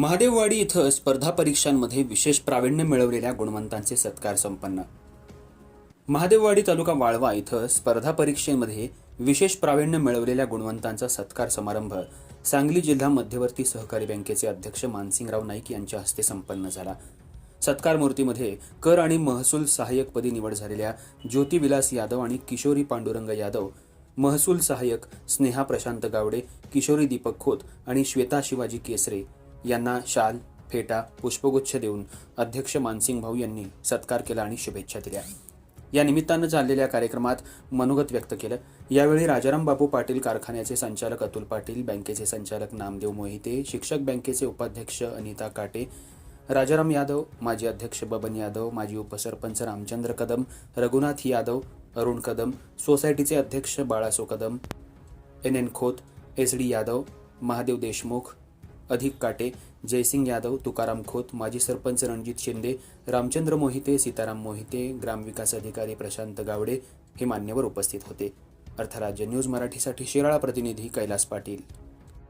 महादेववाडी इथं स्पर्धा परीक्षांमध्ये विशेष प्रावीण्य मिळवलेल्या गुणवंतांचे सत्कार संपन्न। महादेववाडी तालुका वाळवा इथं स्पर्धा परीक्षेमध्ये विशेष प्रावीण्य मिळवलेल्या गुणवंतांचा सत्कार समारंभ सांगली जिल्हा मध्यवर्ती सहकारी बँकेचे अध्यक्ष मानसिंगराव नाईक यांच्या हस्ते संपन्न झाला। सत्कार मूर्तीमध्ये कर आणि महसूल सहाय्यकपदी निवड झालेल्या ज्योती विलास यादव आणि किशोरी पांडुरंग यादव, महसूल सहाय्यक स्नेहा प्रशांत गावडे, किशोरी दीपक खोत आणि श्वेता शिवाजी केसरे यांना शाल, फेटा, पुष्पगुच्छ देऊन अध्यक्ष मानसिंग भाऊ यांनी सत्कार केला आणि शुभेच्छा दिल्या। या निमित्तानं झालेल्या कार्यक्रमात मनोगत व्यक्त केलं। यावेळी राजाराम बापू पाटील कारखान्याचे संचालक अतुल पाटील, बँकेचे संचालक नामदेव मोहिते, शिक्षक बँकेचे उपाध्यक्ष अनिता काटे, राजाराम यादव, माजी अध्यक्ष बबन यादव, माजी उपसरपंच रामचंद्र कदम, रघुनाथ यादव, अरुण कदम, सोसायटीचे अध्यक्ष बाळासो कदम, NN खोत, SD यादव, महादेव देशमुख, अधिक काटे, जयसिंग यादव, तुकाराम खोत, माजी सरपंच रणजित शिंदे, रामचंद्र मोहिते, सीताराम मोहिते, ग्रामविकास अधिकारी प्रशांत गावडे हे मान्यवर उपस्थित होते। अर्थराज्य न्यूज मराठीसाठी शिराळा प्रतिनिधी कैलास पाटील।